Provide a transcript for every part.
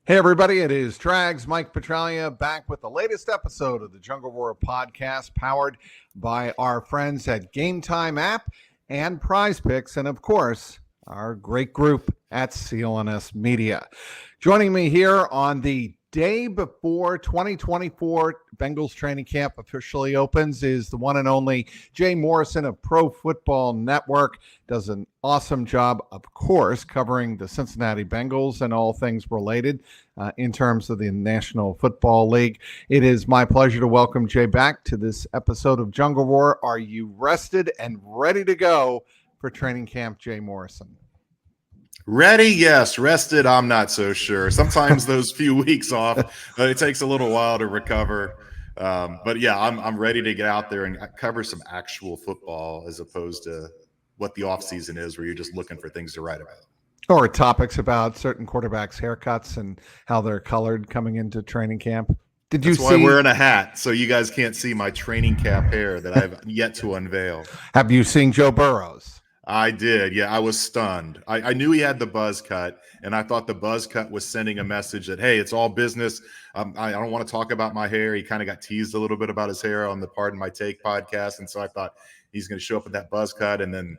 Hey, everybody, it is Trags, Mike Petralia, back with the latest episode of the Jungle Roar podcast, powered by our friends at Game Time app and Prize Picks, and of course, our great group at CLNS Media. Joining me here on the day before 2024 Bengals training camp officially opens is the one and only Jay Morrison of Pro Football Network. Does an awesome job, of course, covering the Cincinnati Bengals and all things related in terms of the National Football League. It is my pleasure to welcome Jay back to this episode of Jungle Roar. Are you rested and ready to go for training camp, Jay Morrison? Ready? Yes. Rested? I'm not so sure. Sometimes those few weeks off, it takes a little while to recover. But yeah, I'm ready to get out there and cover some actual football as opposed to what the offseason is, where you're just looking for things to write about. Or topics about certain quarterbacks' haircuts and how they're colored coming into training camp. That's why I'm wearing a hat, so you guys can't see my training cap hair that I've yet to unveil. Have you seen Joe Burrow's? I did. Yeah, I was stunned. I knew he had the buzz cut, and I thought the buzz cut was sending a message that, hey, it's all business. I don't want to talk about my hair. He kind of got teased a little bit about his hair on the Pardon My Take podcast, and so I thought he's going to show up with that buzz cut, and then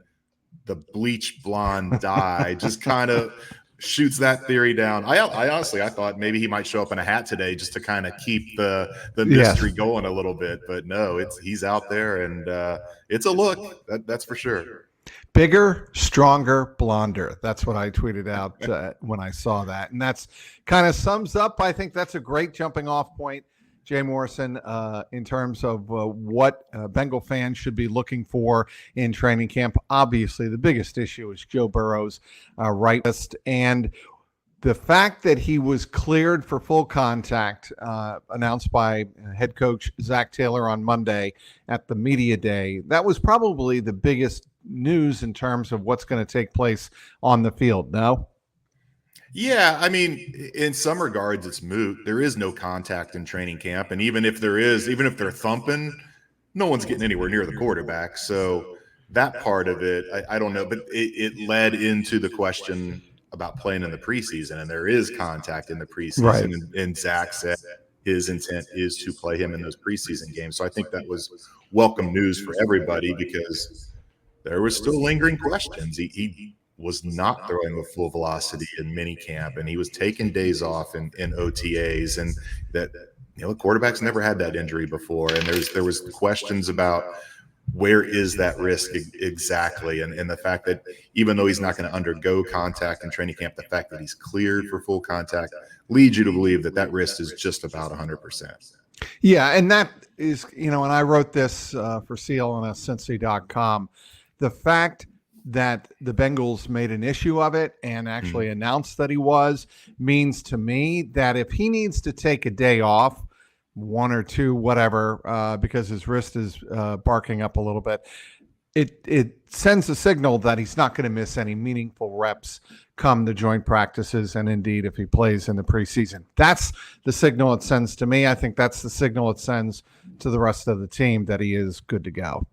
the bleach blonde dye just kind of shoots that theory down. I honestly thought maybe he might show up in a hat today just to kind of keep the mystery going a little bit, but no, he's out there, and it's a look, that's for sure. Bigger, stronger, blonder. That's what I tweeted out when I saw that. And that's kind of sums up, I think that's a great jumping off point, Jay Morrison, in terms of what Bengal fans should be looking for in training camp. Obviously, the biggest issue is Joe Burrow's right wrist. And the fact that he was cleared for full contact, announced by head coach Zach Taylor on Monday at the media day, that was probably the biggest news in terms of what's going to take place on the field. No? Yeah, I mean, in some regards, it's moot. There is no contact in training camp, and even if there is, even if they're thumping, no one's getting anywhere near the quarterback. So that part of it, I don't know, but it led into the question about playing in the preseason, and there is contact in the preseason, right. And Zach said his intent is to play him in those preseason games. So I think that was welcome news for everybody, because there was still lingering questions. He was not throwing with full velocity in minicamp, and he was taking days off in OTAs, and that, you know, quarterbacks never had that injury before, and there was questions about where is that risk exactly, and the fact that even though he's not going to undergo contact in training camp, the fact that he's cleared for full contact leads you to believe that risk is just about 100%. Yeah, and that is, you know, and I wrote this for CLNSCincy.com. The fact that the Bengals made an issue of it and actually announced that he was means to me that if he needs to take a day off, one or two, whatever, because his wrist is barking up a little bit, it sends a signal that he's not going to miss any meaningful reps come the joint practices, and indeed if he plays in the preseason. That's the signal it sends to me. I think that's the signal it sends to the rest of the team that he is good to go.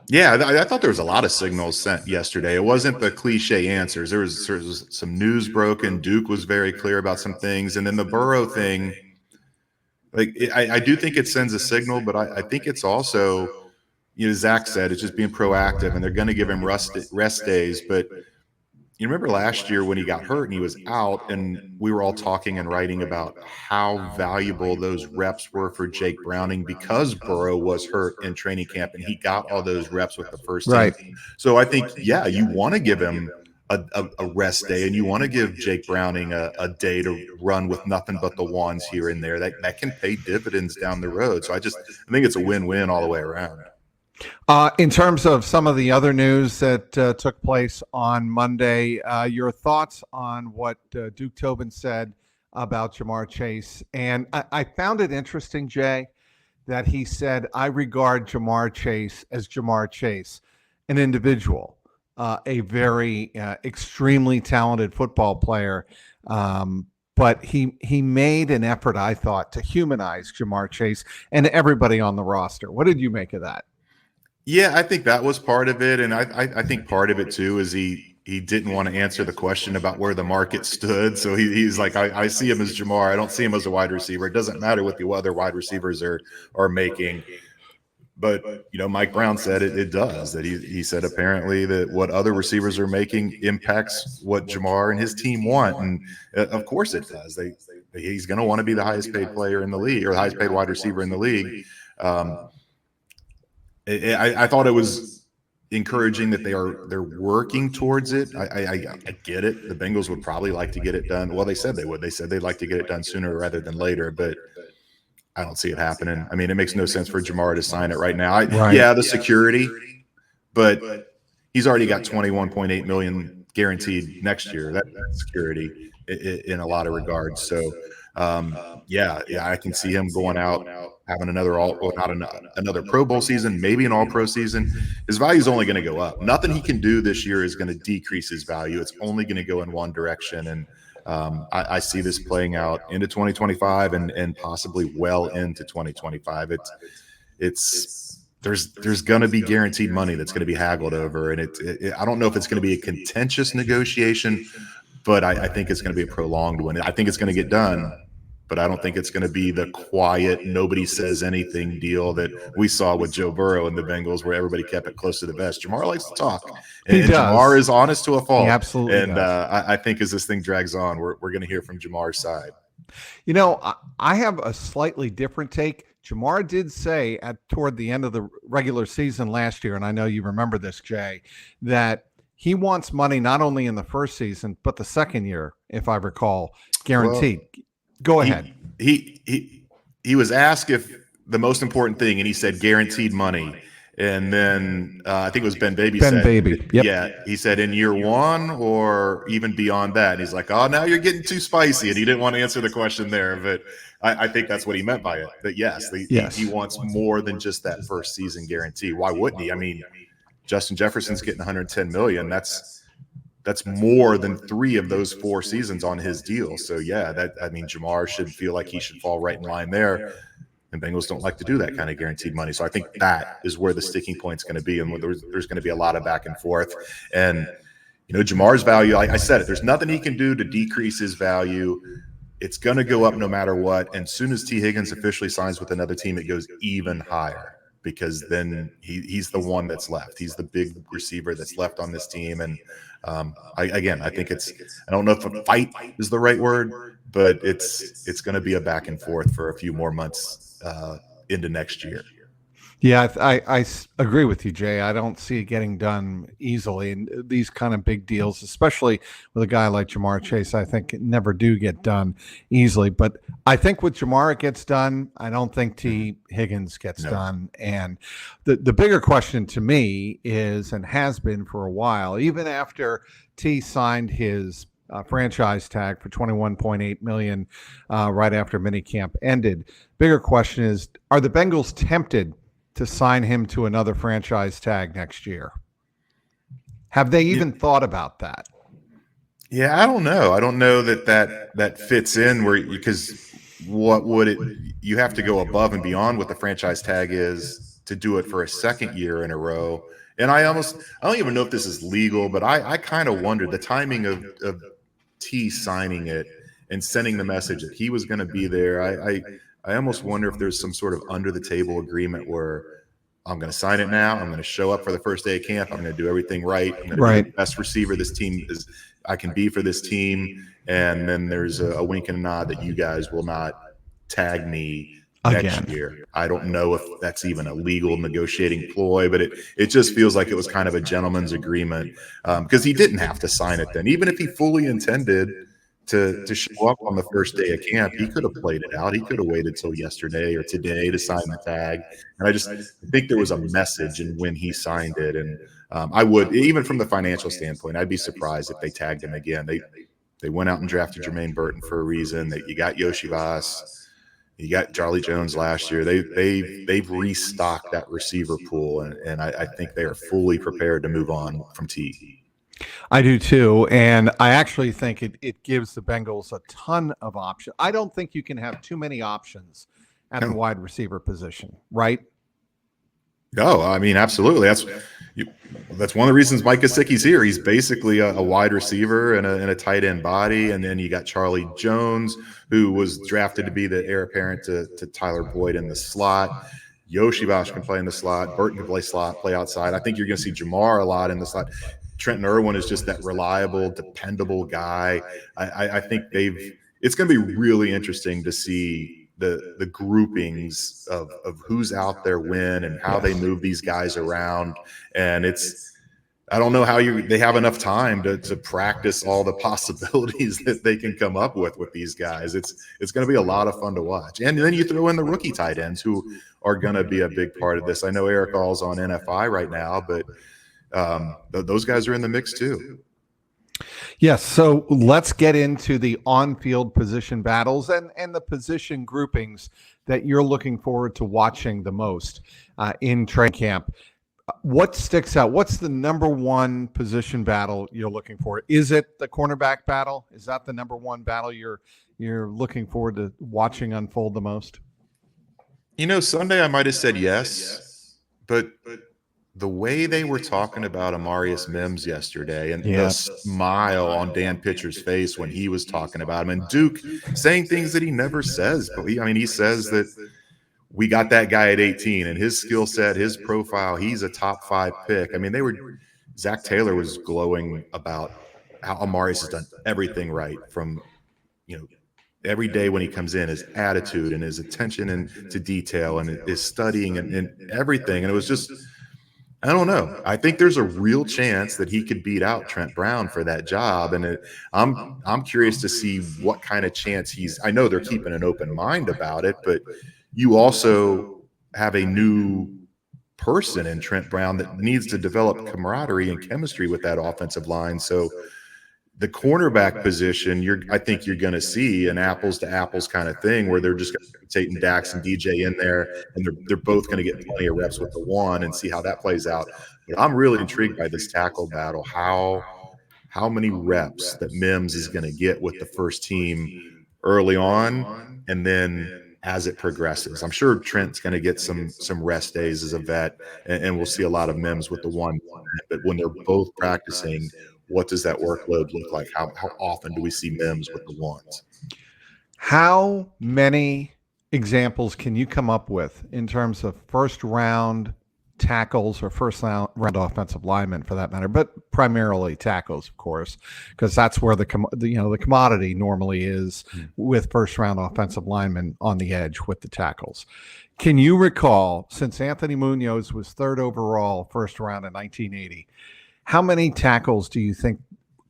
Yeah, I thought there was a lot of signals sent yesterday. It wasn't the cliche answers. There was some news broken. Duke was very clear about some things. And then the Burrow thing, like, I do think it sends a signal, but I think it's also, you know, Zach said, it's just being proactive, and they're going to give him rest days. But you remember last year when he got hurt and he was out, and we were all talking and writing about how valuable those reps were for Jake Browning because Burrow was hurt in training camp, and he got all those reps with the first team. Right. So I think, yeah, you want to give him a rest day, and you want to give Jake Browning a day to run with nothing but the ones here and there. That can pay dividends down the road. So I think it's a win-win all the way around. In terms of some of the other news that took place on Monday, your thoughts on what Duke Tobin said about Jamar Chase. And I found it interesting, Jay, that he said, I regard Jamar Chase as Jamar Chase, an individual, a very extremely talented football player. But he made an effort, I thought, to humanize Jamar Chase and everybody on the roster. What did you make of that? Yeah, I think that was part of it. And I think part of it, too, is he he didn't want to answer the question about where the market stood. So he's like, I see him as Jamar. I don't see him as a wide receiver. It doesn't matter what the other wide receivers are making. But, Mike Brown said it does. That he said apparently that what other receivers are making impacts what Jamar and his team want. And of course it does. He's going to want to be the highest paid player in the league, or the highest paid wide receiver in the league. I thought it was encouraging that they're working towards it. I get it. The Bengals would probably like to get it done. Well, they said they would. They said they'd like to get it done sooner rather than later, but I don't see it happening. I mean, it makes no sense for Jamar to sign it right now. Yeah, the security, but he's already got $21.8 million guaranteed next year. That's security in a lot of regards. So, yeah, I can see him going out, having another Pro Bowl season, maybe an All-Pro season. His value is only going to go up. Nothing he can do this year is going to decrease his value. It's only going to go in one direction. And I see this playing out into 2025 and possibly well into 2025. There's going to be guaranteed money that's going to be haggled over, and I don't know if it's going to be a contentious negotiation, but I think it's going to be a prolonged one. I think it's going to get done, but I don't think it's going to be the quiet, nobody says anything deal that we saw with Joe Burrow and the Bengals, where everybody kept it close to the vest. Jamar likes to talk, and Jamar is honest to a fault. He absolutely and does. I think as this thing drags on, we're going to hear from Jamar's side. I have a slightly different take. Jamar did say toward the end of the regular season last year, and I know you remember this, Jay, that he wants money not only in the first season, but the second year, if I recall, guaranteed. Go ahead. He was asked if the most important thing, and he said guaranteed money. And then I think it was Ben Baby. Yep. Yeah, he said in year one or even beyond that. And he's like, oh, now you're getting too spicy. And he didn't want to answer the question there. But I think that's what he meant by it. That yes. He wants more than just that first season guarantee. Why wouldn't he? I mean, Justin Jefferson's getting $110 million. That's more than 3 of those 4 seasons on his deal. So yeah, Jamar should feel like he should fall right in line there. And Bengals don't like to do that kind of guaranteed money. So I think that is where the sticking point's going to be, and there's going to be a lot of back and forth. And Jamar's value, like I said, there's nothing he can do to decrease his value. It's going to go up no matter what. And as soon as T. Higgins officially signs with another team, it goes even higher, because then he's the one that's left. He's the big receiver that's left on this team. And I think I don't know if a fight is the right word, but it's going to be a back and forth for a few more months into next year. Yeah, I agree with you, Jay. I don't see it getting done easily. And these kind of big deals, especially with a guy like Jamar Chase, I think never do get done easily. But I think with Jamar it gets done. I don't think T. Higgins gets done. And the bigger question to me is, and has been for a while, even after T signed his franchise tag for $21.8 million right after minicamp ended. Bigger question is, are the Bengals tempted to sign him to another franchise tag next year? Have they even thought about that? Yeah, I don't know. I don't know that fits in because what would it? You have to go above and beyond what the franchise tag is to do it for a second year in a row. And I don't even know if this is legal, but I kind of wondered the timing of T signing it and sending the message that he was going to be there. I almost wonder if there's some sort of under the table agreement where I'm going to sign it now. I'm going to show up for the first day of camp. I'm going to do everything right. I'm going to be the best receiver this team I can be for this team. And then there's a wink and a nod that you guys will not tag me next year. I don't know if that's even a legal negotiating ploy, but it just feels like it was kind of a gentleman's agreement, because he didn't have to sign it then. Even if he fully intended to show up on the first day of camp, he could have played it out. He could have waited till yesterday or today to sign the tag. And I think there was a message in when he signed it. And I would, even from the financial standpoint, I'd be surprised if they tagged him again. They went out and drafted Jermaine Burton for a reason. You got Yoshi Voss. You got Charlie Jones last year. They've restocked that receiver pool, and I think they are fully prepared to move on from T. I do too, and I actually think it gives the Bengals a ton of options. I don't think you can have too many options at the wide receiver position, right? Oh, I mean, absolutely. That's one of the reasons Mike Gesicki's here. He's basically a wide receiver and a tight end body. And then you got Charlie Jones, who was drafted to be the heir apparent to Tyler Boyd in the slot. Yoshi Bosch can play in the slot. Burton can play slot, play outside. I think you're going to see Jamar a lot in the slot. Trenton Irwin is just that reliable, dependable guy. I think it's going to be really interesting to see the groupings of who's out there when and how they move these guys around. And I don't know how they have enough time to practice all the possibilities that they can come up with these guys. It's going to be a lot of fun to watch. And then you throw in the rookie tight ends who are going to be a big part of this. I know Eric All's on NFI right now, but those guys are in the mix too. Yes, so let's get into the on-field position battles and the position groupings that you're looking forward to watching the most in training camp. What sticks out? What's the number one position battle you're looking for? Is it the cornerback battle? Is that the number one battle you're looking forward to watching unfold the most? Sunday I might have said yes, but the way they were talking about Amarius Mims yesterday and the smile on Dan Pitcher's face when he was talking about him, and Duke saying things that he never says. But he says that we got that guy at 18 and his skill set, his profile, he's a top 5 pick. I mean, Zach Taylor was glowing about how Amarius has done everything right from, every day when he comes in, his attitude and his attention and to detail and his studying and everything. And it was just, I don't know. I think there's a real chance that he could beat out Trent Brown for that job. And I'm curious to see what kind of chance I know they're keeping an open mind about it, but you also have a new person in Trent Brown that needs to develop camaraderie and chemistry with that offensive line. So the cornerback position, I think you're going to see an apples to apples kind of thing where they're just going to rotate Dax and DJ in there, and they're both going to get plenty of reps with the one and see how that plays out. But I'm really intrigued by this tackle battle, how many reps that Mims is going to get with the first team early on, and then as it progresses. I'm sure Trent's going to get some rest days as a vet, and we'll see a lot of Mims with the one. But when they're both practicing, what does that workload look like? How often do we see Mims with the ones? How many examples can you come up with in terms of first round tackles or first round offensive linemen for that matter, but primarily tackles, of course, because that's where the commodity normally is with first round offensive linemen on the edge with the tackles. Can you recall, since Anthony Munoz was 3rd overall first round in 1980, how many tackles do you think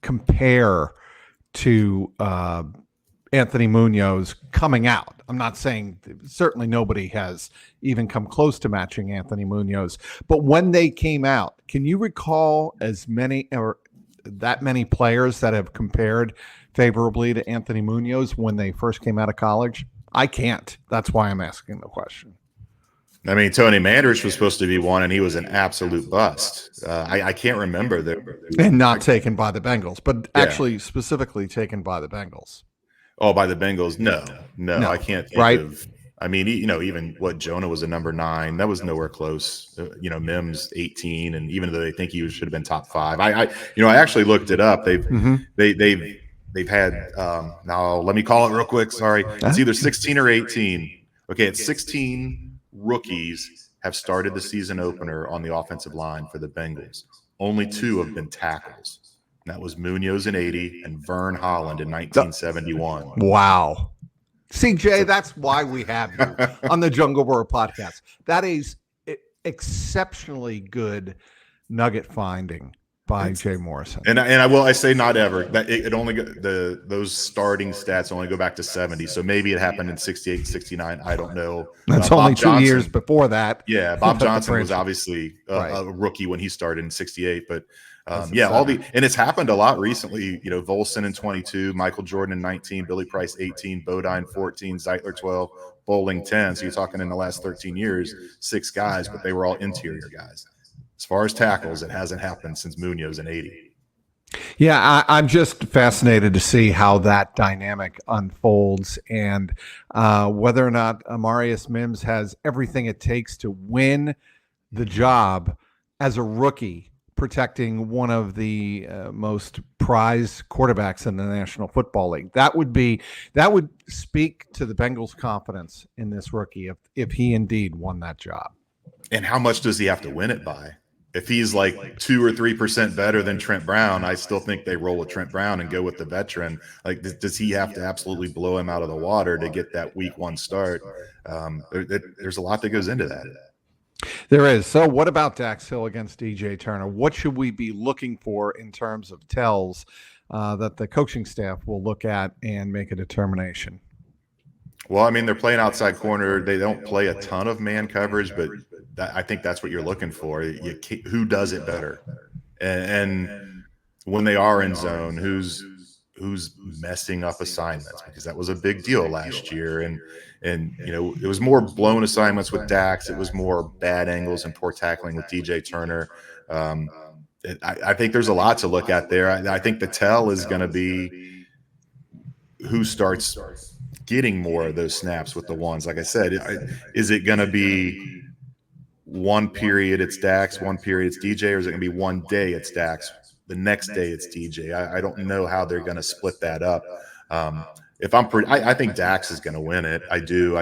compare to Anthony Munoz coming out? I'm not saying, certainly nobody has even come close to matching Anthony Munoz, but when they came out, can you recall as many or that many players that have compared favorably to Anthony Munoz when they first came out of college? I can't. That's why I'm asking the question. I mean, Tony Manders was supposed to be one, and he was an absolute bust. I can't remember that. And not taken by the Bengals, but actually specifically taken by the Bengals. Oh, by the Bengals? No, I can't think of. I mean, even what Jonah was a number 9, that was nowhere close. Mims 18, and even though they think he should have been top 5, I actually looked it up. They've had now let me call it real quick. Sorry, it's either 16 or 18. Okay, it's 16 rookies have started the season opener on the offensive line for the Bengals. Only 2 have been tackles. And that was Munoz in 80 and Vern Holland in 1971. Wow. CJ, that's why we have you on the Jungle World podcast. That is exceptionally good nugget finding by Jay Morrison. And I say not ever. That it only those starting stats only go back to 70. So maybe it happened in 68, 69. I don't know. That's only 2 years before that. Yeah, Bob Johnson was obviously a rookie when he started in 68, but and it's happened a lot recently. Volson in 22, Michael Jordan in 19, Billy Price 18, Bodine 14, Zeitler 12, Bowling 10. So you're talking in the last 13 years, 6 guys, but they were all interior guys. As far as tackles, it hasn't happened since Munoz in 80. Yeah, I'm just fascinated to see how that dynamic unfolds and whether or not Amarius Mims has everything it takes to win the job as a rookie protecting one of the most prized quarterbacks in the National Football League. That would speak to the Bengals' confidence in this rookie if he indeed won that job. And how much does he have to win it by? If he's like 2 or 3% better than Trent Brown, I still think they roll with Trent Brown and go with the veteran. Like, does he have to absolutely blow him out of the water to get that week 1 start? There's a lot that goes into that. There is. So what about Dax Hill against DJ Turner? What should we be looking for in terms of tells that the coaching staff will look at and make a determination? Well, I mean, they're playing outside corner. They don't play a ton of man coverage, but I think that's what you're looking for. Who does it better? And when they are in zone, who's messing up assignments? Because that was a big deal last year. And you know, it was more blown assignments with Dax. It was more bad angles and poor tackling with DJ Turner. I think there's a lot to look at there. I think the tell is going to be who starts getting more of those snaps with the ones. Like I said, is it going to be one period it's Dax, one period it's DJ, or is it going to be one day it's Dax, the next day it's DJ? I don't know how they're going to split that up. I think Dax is going to win it. I do.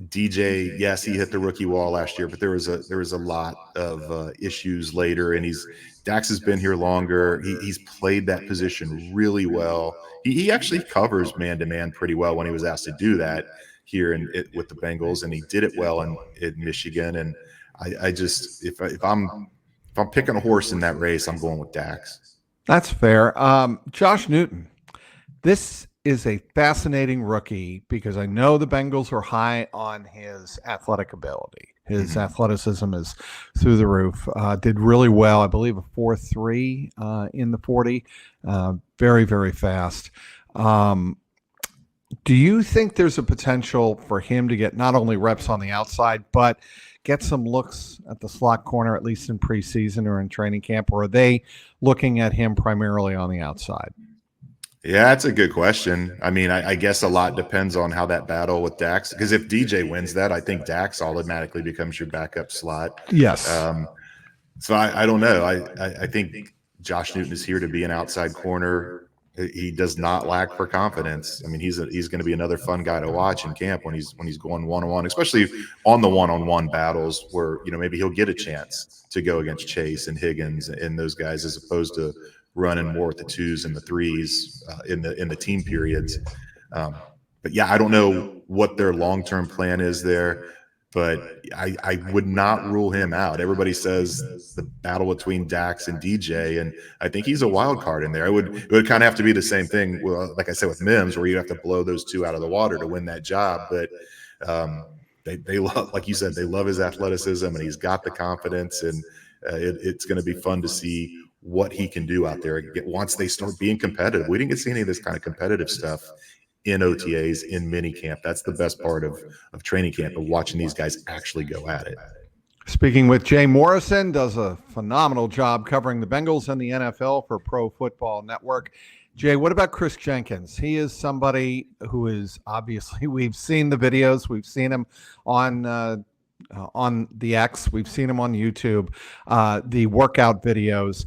DJ, yes, he hit the rookie wall last year, but there was a lot of issues later, and Dax has been here longer. He's played that position really well. He actually covers man-to-man pretty well when he was asked to do that here with the Bengals, and he did it well in Michigan. And I just, if I'm picking a horse in that race, I'm going with Dax. That's fair. Josh Newton, this is a fascinating rookie because I know the Bengals are high on his athletic ability. His athleticism is through the roof. Did really well. I believe a 4.3 in the 40. Very, very fast. Do you think there's a potential for him to get not only reps on the outside, but get some looks at the slot corner, at least in preseason or in training camp? Or are they looking at him primarily on the outside? Yeah, that's a good question. I mean, I guess a lot depends on how that battle with Dax, because if DJ wins that, I think Dax automatically becomes your backup slot. Yes. So I don't know. I think Josh Newton is here to be an outside corner. He does not lack for confidence. I mean, he's going to be another fun guy to watch in camp when he's going one-on-one, especially on the one-on-one battles where, you know, maybe he'll get a chance to go against Chase and Higgins and those guys, as opposed to running more with the 2s and the 3s in the team periods. But yeah, I don't know what their long-term plan is there, but I would not rule him out. Everybody says the battle between Dax and DJ, and I think he's a wild card in there. It would kind of have to be the same thing, like I said, with Mims, where you have to blow those 2 out of the water to win that job. But they love, like you said, they love his athleticism, and he's got the confidence, and it's going to be fun to see what he can do out there once they start being competitive. We didn't get to see any of this kind of competitive stuff in OTAs, in mini camp. That's the best part of training camp, of watching these guys actually go at it. Speaking with Jay Morrison, does a phenomenal job covering the Bengals and the NFL for Pro Football Network. Jay, what about Chris Jenkins? He is somebody who is obviously, we've seen the videos, we've seen him on the X, we've seen him on YouTube, the workout videos.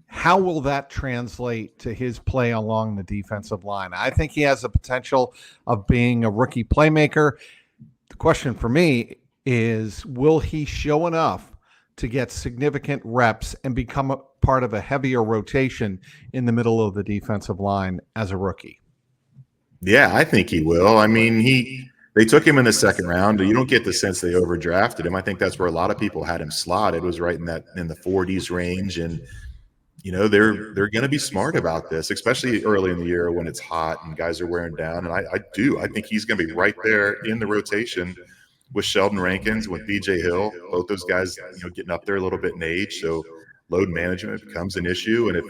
How will that translate to his play along the defensive line? I think he has the potential of being a rookie playmaker. The question for me is, will he show enough to get significant reps and become a part of a heavier rotation in the middle of the defensive line as a rookie? Yeah, I think he will. I mean, they took him in the second round. You don't get the sense they overdrafted him. I think that's where a lot of people had him slotted, was right in the 40s range. And, you know, they're going to be smart about this, especially early in the year when it's hot and guys are wearing down. And I think he's going to be right there in the rotation with Sheldon Rankins, with BJ Hill, both those guys, you know, getting up there a little bit in age. So load management becomes an issue. And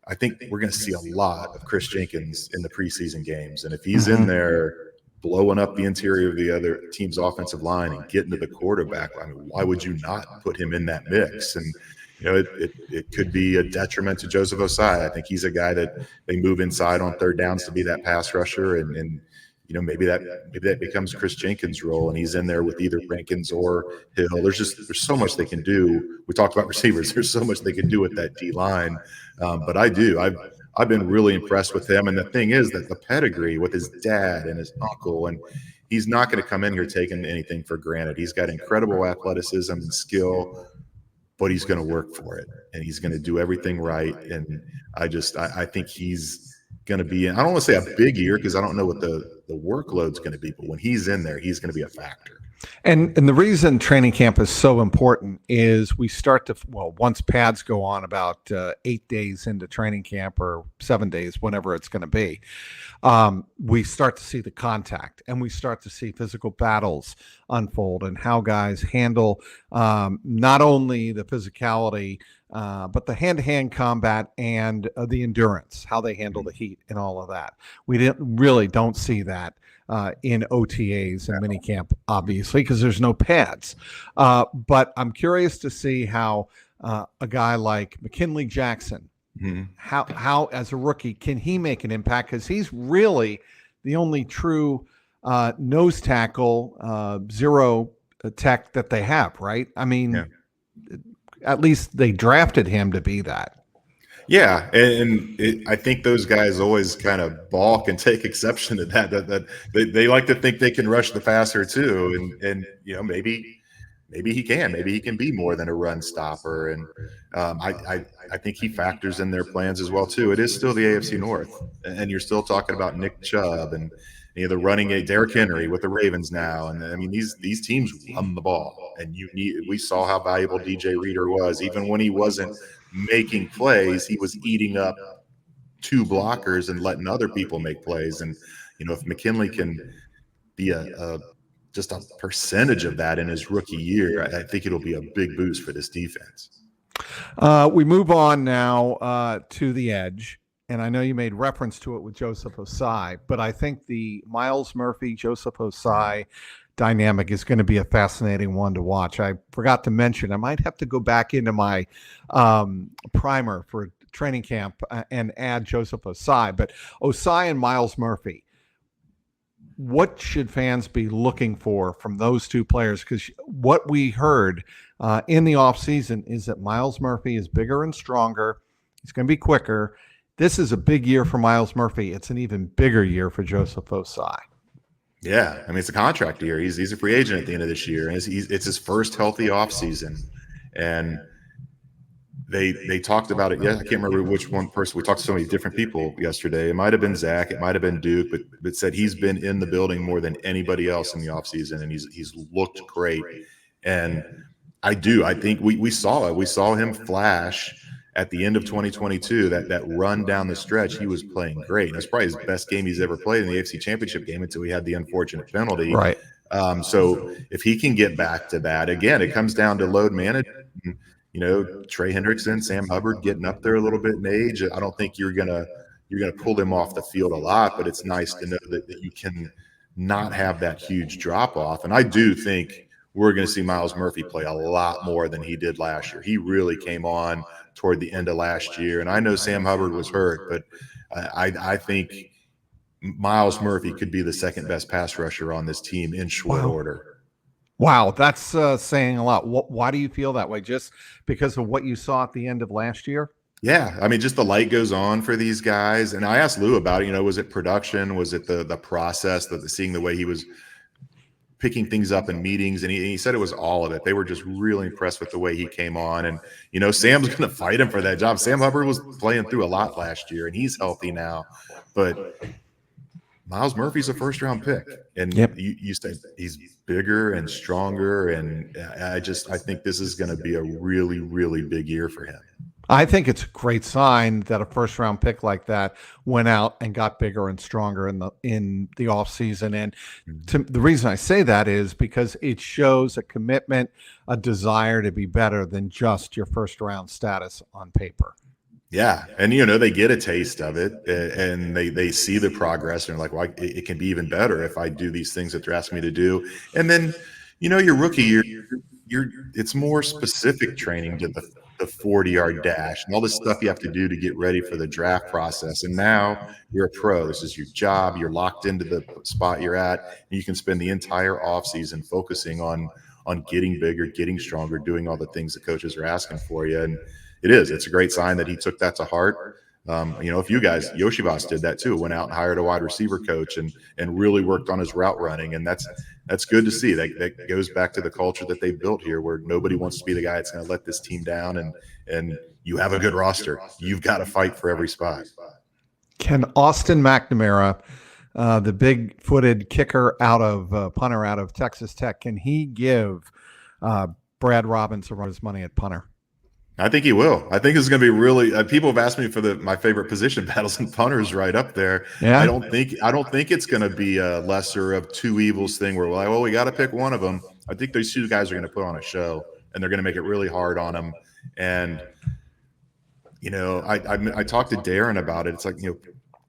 I think we're going to see a lot of Chris Jenkins in the preseason games. And if he's in there blowing up the interior of the other team's offensive line and getting to the quarterback, I mean, why would you not put him in that mix? And, you know, it could be a detriment to Joseph Osai. I think he's a guy that they move inside on third downs to be that pass rusher. And maybe that becomes Chris Jenkins' role, and he's in there with either Rankins or Hill. There's so much they can do. We talked about receivers. There's so much they can do with that D line. But I've been really impressed with him. And the thing is that the pedigree with his dad and his uncle, and he's not going to come in here taking anything for granted. He's got incredible athleticism and skill, but he's going to work for it, and he's going to do everything right. And I think he's going to be in, I don't want to say a big year because I don't know what the workload's going to be, but when he's in there, he's going to be a factor. And the reason training camp is so important is we start to, once pads go on about 8 days into training camp or 7 days, whenever it's going to be, we start to see the contact and we start to see physical battles unfold and how guys handle not only the physicality, but the hand-to-hand combat and the endurance, how they handle the heat and all of that. We don't see that in OTAs and minicamp, obviously, because there's no pads. But I'm curious to see how a guy like McKinley Jackson, how as a rookie, can he make an impact? Because he's really the only true nose tackle, zero tech that they have, right? I mean, at least they drafted him to be that. Yeah, and I think those guys always kind of balk and take exception to that they like to think they can rush the passer too, and maybe he can be more than a run stopper, and I think he factors in their plans as well too. It is still the AFC North, and you're still talking about Nick Chubb and the running a Derrick Henry with the Ravens now, and I mean these teams run the ball, and we saw how valuable DJ Reader was, even when he wasn't making plays, he was eating up two blockers and letting other people make plays. And if McKinley can be just a percentage of that in his rookie year, I think it'll be a big boost for this defense. We move on now to the edge, and I know you made reference to it with Joseph Ossai, but I think the Myles Murphy, Joseph Ossai dynamic is going to be a fascinating one to watch. I forgot to mention, I might have to go back into my primer for training camp and add Joseph Ossai, but Ossai and Myles Murphy, what should fans be looking for from those two players? Because what we heard in the offseason is that Myles Murphy is bigger and stronger. He's going to be quicker. This is a big year for Myles Murphy. It's an even bigger year for Joseph Ossai. Yeah, I mean, it's a contract year. He's a free agent at the end of this year, and it's his first healthy offseason. And they talked about it. Yeah, I can't remember which one person. We talked to so many different people yesterday. It might have been Zach. It might have been Duke, but said he's been in the building more than anybody else in the offseason, and he's looked great. And I think we saw it. We saw him flash at the end of 2022, that run down the stretch. He was playing great. That's probably his best game he's ever played in the AFC Championship game until he had the unfortunate penalty. Right. So if he can get back to that, again, it comes down to load management. Trey Hendrickson, Sam Hubbard getting up there a little bit in age. I don't think you're gonna pull them off the field a lot, but it's nice to know that you can not have that huge drop off. And I do think we're going to see Myles Murphy play a lot more than he did last year. He really came on toward the end of last year. And I know Sam Hubbard was hurt, but I think Myles Murphy could be the second best pass rusher on this team in short order. Wow, that's saying a lot. Why do you feel that way? Just because of what you saw at the end of last year? Yeah, I mean, just the light goes on for these guys. And I asked Lou about it. Was it production? Was it the process, seeing the way he was picking things up in meetings, and he said it was all of it. They were just really impressed with the way he came on, and Sam's going to fight him for that job. Sam Hubbard was playing through a lot last year, and he's healthy now, but Myles Murphy's a first-round pick, and you said he's bigger and stronger, and I think this is going to be a really, really big year for him. I think it's a great sign that a first-round pick like that went out and got bigger and stronger in the offseason. And the reason I say that is because it shows a commitment, a desire to be better than just your first-round status on paper. Yeah, and they get a taste of it, and they see the progress, and they're like, well, it can be even better if I do these things that they're asking me to do. And then, your rookie year, it's more specific training to the the 40-yard dash and all this stuff you have to do to get ready for the draft process. And now you're a pro. This is your job. You're locked into the spot you're at, and you can spend the entire offseason focusing on getting bigger, getting stronger, doing all the things the coaches are asking for you. And it's a great sign that he took that to heart. A few guys, Yoshivas did that too, went out and hired a wide receiver coach and really worked on his route running. And that's good to see. That goes back to the culture that they built here, where nobody wants to be the guy that's going to let this team down. And you have a good roster. You've got to fight for every spot. Can Austin McNamara, the big-footed kicker punter out of Texas Tech, can he give Brad Robbins a run his money at punter? I think he will. I think it's going to be really. People have asked me for my favorite position battles, and punter's right up there. Yeah. I don't think it's going to be a lesser of two evils thing where we're like, well, we got to pick one of them. I think those two guys are going to put on a show, and they're going to make it really hard on them. And I talked to Darren about it. It's like,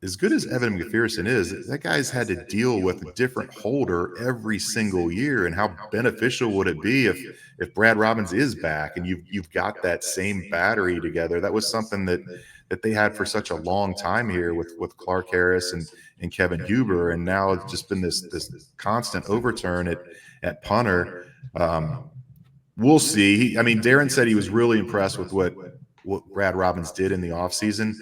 as good as Evan McPherson is, that guy's had to deal with a different holder every single year. And how beneficial would it be if Brad Robbins is back and you've got that same battery together? That was something that they had for such a long time here with Clark Harris and Kevin Huber. And now it's just been this constant overturn at punter. We'll see. Darren said he was really impressed with what Brad Robbins did in the offseason.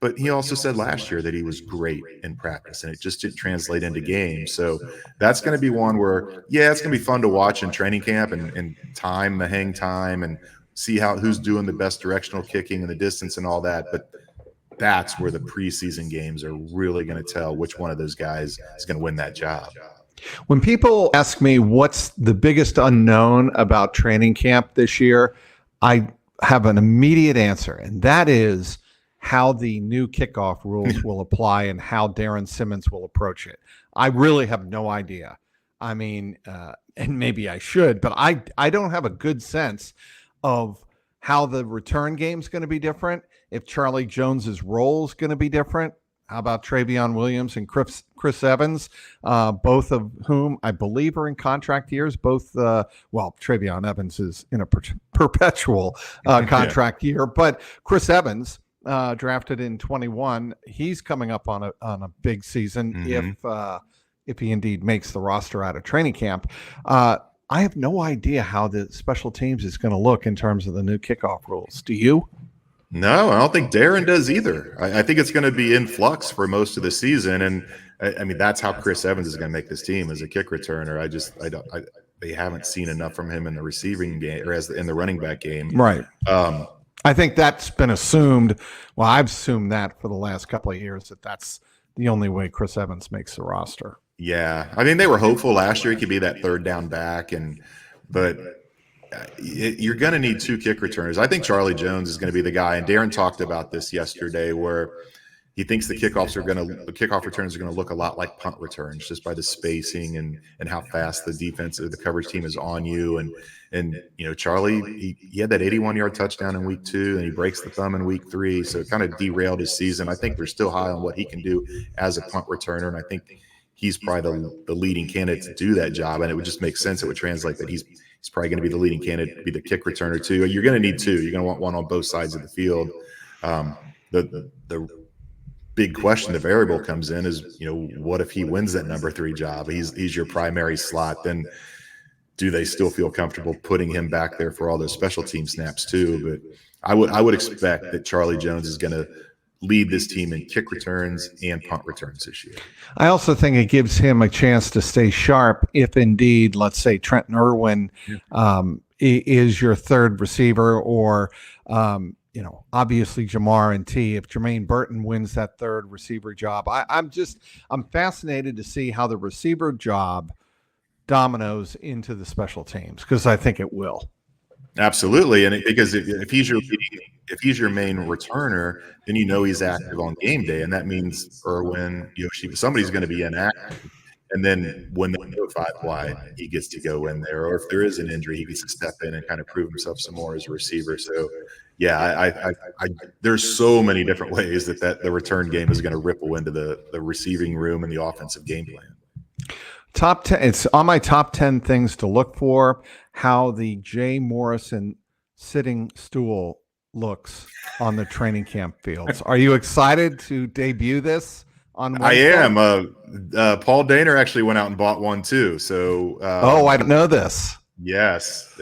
But he also said last year that he was great in practice, and it just didn't translate into games. So that's going to be one where, it's going to be fun to watch in training camp and time the hang time and see who's doing the best directional kicking and the distance and all that. But that's where the preseason games are really going to tell which one of those guys is going to win that job. When people ask me what's the biggest unknown about training camp this year, I have an immediate answer, and that is how the new kickoff rules will apply and how Darren Simmons will approach it. I really have no idea. And maybe I should, but I don't have a good sense of how the return game is going to be different, if Charlie Jones's role is going to be different. How about Travion Williams and Chris Evans, both of whom I believe are in contract years. Travion Evans is in a perpetual contract year, but Chris Evans, drafted in 21, he's coming up on a big season if he indeed makes the roster out of training camp. I have no idea how the special teams is going to look in terms of the new kickoff rules. Do you? No, I don't think Darren does either. I think it's going to be in flux for most of the season, and that's how Chris Evans is going to make this team as a kick returner. They haven't seen enough from him in the receiving game or in the running back game, right? I think that's been assumed. Well, I've assumed that for the last couple of years that's the only way Chris Evans makes the roster. Yeah. They were hopeful last year he could be that third down back, but you're going to need two kick returners. I think Charlie Jones is going to be the guy. And Darren talked about this yesterday, where he thinks the kickoff returns are going to look a lot like punt returns, just by the spacing and how fast the defense or the coverage team is on you. And Charlie, he had that 81-yard touchdown in week 2, and he breaks the thumb in week 3. So it kind of derailed his season. I think we're still high on what he can do as a punt returner. And I think he's probably the leading candidate to do that job. And it would just make sense. It would translate that he's probably going to be the leading candidate to be the kick returner too. You're going to need two. You're going to want one on both sides of the field. The big question, the variable comes in is, what if he wins that number 3 job? He's your primary slot. Then do they still feel comfortable putting him back there for all those special team snaps too? But I would expect that Charlie Jones is going to lead this team in kick returns and punt returns this year. I also think it gives him a chance to stay sharp if indeed, let's say, Trenton Irwin is your third receiver, or obviously Jamar and T. If Jermaine Burton wins that third receiver job, I'm fascinated to see how the receiver job dominoes into the special teams, because I think it will. Absolutely, and because if he's your main returner, then he's active on game day, and that means Irwin, somebody's going to be inactive. And then when they go 5 wide, he gets to go in there, or if there is an injury, he gets to step in and kind of prove himself some more as a receiver. So, yeah, there's so many different ways that the return game is going to ripple into the receiving room and the offensive game plan. Top 10. It's on my top 10 things to look for. How the Jay Morrison sitting stool looks on the training camp fields. Are you excited to debut this on Wednesday? I am. Paul Daner actually went out and bought one too. So I don't know this. Yes,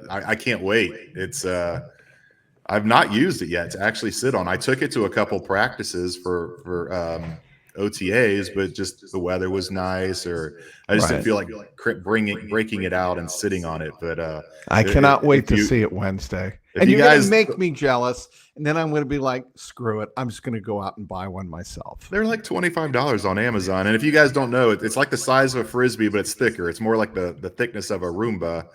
I can't wait. It's I've not used it yet to actually sit on. I took it to a couple practices for OTAs, but just the weather was nice, or I just didn't feel like breaking it out and sitting on it. But I cannot wait to see it Wednesday. And you're going to make me jealous, and then I'm going to be like, screw it. I'm just going to go out and buy one myself. They're like $25 on Amazon. And if you guys don't know, it's like the size of a Frisbee, but it's thicker. It's more like the thickness of a Roomba.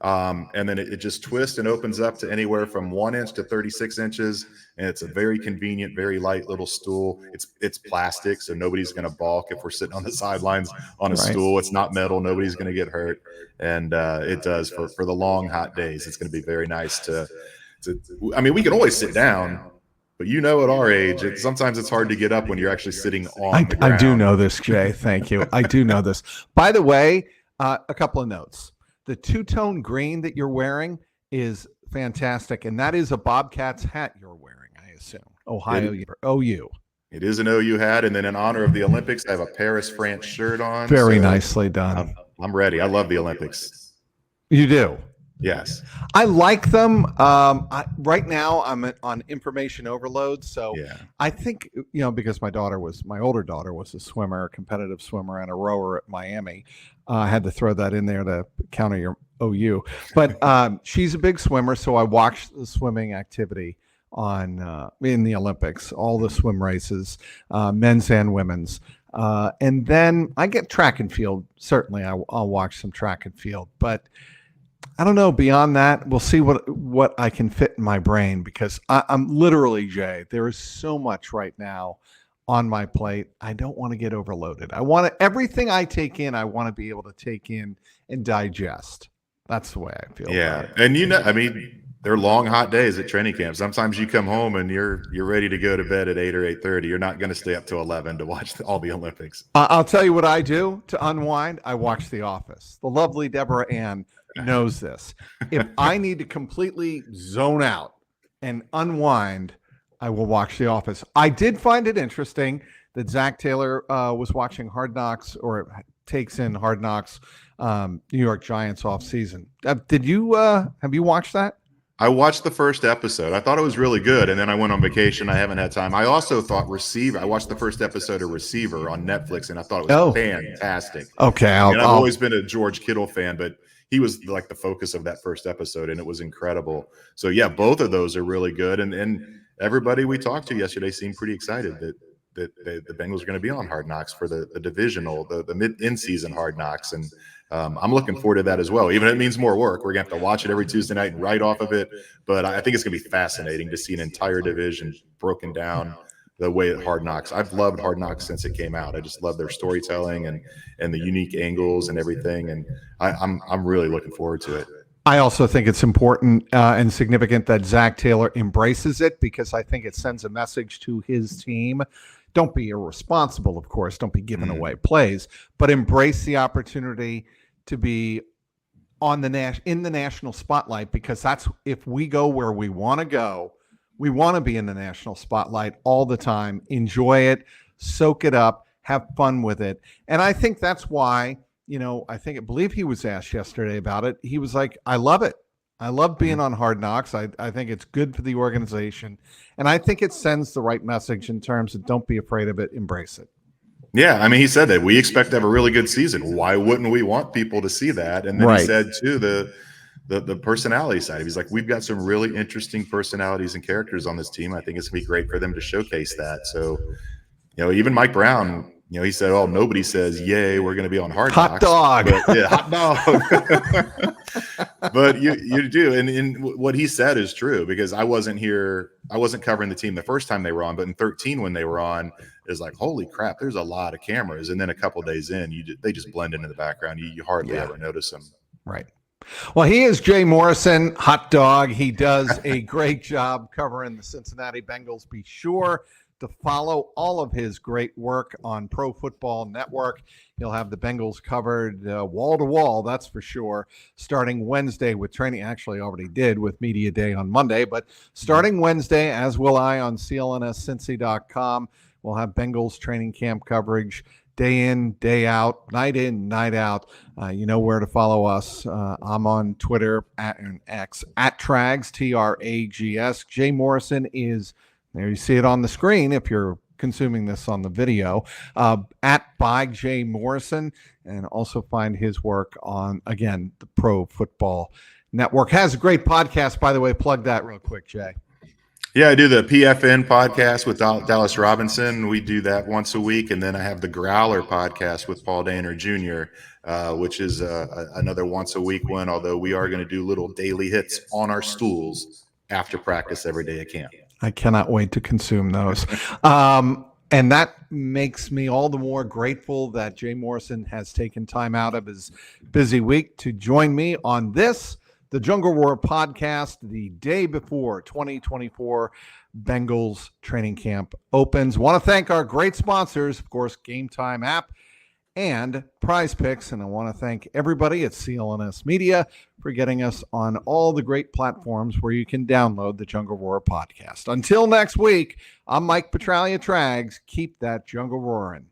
And then it just twists and opens up to anywhere from 1 inch to 36 inches. And it's a very convenient, very light little stool. It's plastic, so nobody's going to balk if we're sitting on the sidelines on a stool. It's not metal. Nobody's going to get hurt. And it does for the long, hot days. It's going to be very nice to I mean, we can always sit down, but at our age, sometimes it's hard to get up when you're actually sitting on the ground. I do know this, Jay. Thank you. I do know this. By the way, a couple of notes. The two-tone green that you're wearing is fantastic, and that is a Bobcats hat you're wearing, I assume. OU. It is an OU hat, and then in honor of the Olympics, I have a Paris, France shirt on. Very nicely done. I'm ready. I love the Olympics. You do? Yes. I like them. Right now, I'm on information overload, so I think, because my older daughter was a swimmer, a competitive swimmer, and a rower at Miami. I had to throw that in there to counter your OU. But she's a big swimmer, so I watched the swimming activity in the Olympics, all the swim races, men's and women's. And then I get track and field. Certainly, I'll watch some track and field. But I don't know. Beyond that, we'll see what I can fit in my brain, because I'm literally, Jay, there is so much right now on my plate. I don't want to get overloaded. Everything I take in, I want to be able to take in and digest. That's the way I feel. Yeah. And I mean, they're long, hot days at training camp. Sometimes you come home and you're ready to go to bed at 8 or 8:30. You're not going to stay up till 11 to watch all the Olympics. I'll tell you what I do to unwind. I watch The Office. The lovely Deborah Ann knows this. If I need to completely zone out and unwind, I will watch The Office. I did find it interesting that Zach Taylor was watching Hard Knocks, or takes in Hard Knocks, New York Giants off season. Have you watched that? I watched the first episode. I thought it was really good, and then I went on vacation. I haven't had time. I also thought Receiver. I watched the first episode of Receiver on Netflix, and I thought it was fantastic. Okay, I've always been a George Kittle fan, but he was like the focus of that first episode, and it was incredible. So yeah, both of those are really good, and everybody we talked to yesterday seemed pretty excited that the Bengals are going to be on Hard Knocks for the divisional, the mid-in-season Hard Knocks, and I'm looking forward to that as well. Even if it means more work, we're going to have to watch it every Tuesday night and write off of it. But I think it's going to be fascinating to see an entire division broken down the way at Hard Knocks. I've loved Hard Knocks since it came out. I just love their storytelling and the unique angles and everything. And I'm really looking forward to it. I also think it's important and significant that Zach Taylor embraces it, because I think it sends a message to his team. Don't be irresponsible, of course. Don't be giving away plays, but embrace the opportunity to be in the national spotlight, because that's, if we go where we want to go, we want to be in the national spotlight all the time. Enjoy it, soak it up, have fun with it. And I think that's why, I believe he was asked yesterday about it. He was like, I love it. I love being on Hard Knocks. I think it's good for the organization. And I think it sends the right message in terms of don't be afraid of it, embrace it. Yeah, I mean, he said that we expect to have a really good season. Why wouldn't we want people to see that? And then he said, too, the personality side. He's like, we've got some really interesting personalities and characters on this team. I think it's going to be great for them to showcase that. So, even Mike Brown, he said, oh, nobody says, yay, we're going to be on Hard Knocks. Hot dog. But, yeah, hot dog. But you do. And what he said is true, because I wasn't covering the team the first time they were on, but in 13 when they were on, is like, holy crap, there's a lot of cameras. And then a couple of days in, they just blend into the background. You hardly ever notice them. Right. Well, he is Jay Morrison, hot dog. He does a great job covering the Cincinnati Bengals. Be sure to follow all of his great work on Pro Football Network. He'll have the Bengals covered wall to wall, that's for sure, starting Wednesday with training. Actually, already did with Media Day on Monday, but starting Wednesday, as will I, on CLNSCincy.com. We'll have Bengals training camp coverage day in, day out, night in, night out. You know where to follow us. I'm on Twitter and X at Trags, Trags. Jay Morrison is, there you see it on the screen if you're consuming this on the video, at by Jay Morrison, and also find his work on, again, the Pro Football Network. Has a great podcast, by the way. Plug that real quick, Jay. Yeah, I do the PFN podcast with Dallas Robinson. We do that once a week. And then I have the Growler podcast with Paul Danner Jr., which is another once a week one, although we are going to do little daily hits on our stools after practice every day at camp. I cannot wait to consume those. And that makes me all the more grateful that Jay Morrison has taken time out of his busy week to join me on this, the Jungle Roar podcast, the day before 2024 Bengals training camp opens. Want to thank our great sponsors, of course, Game Time app and Prize Picks. And I want to thank everybody at CLNS Media for getting us on all the great platforms where you can download the Jungle Roar podcast. Until next week, I'm Mike Petralia Trags. Keep that jungle roaring.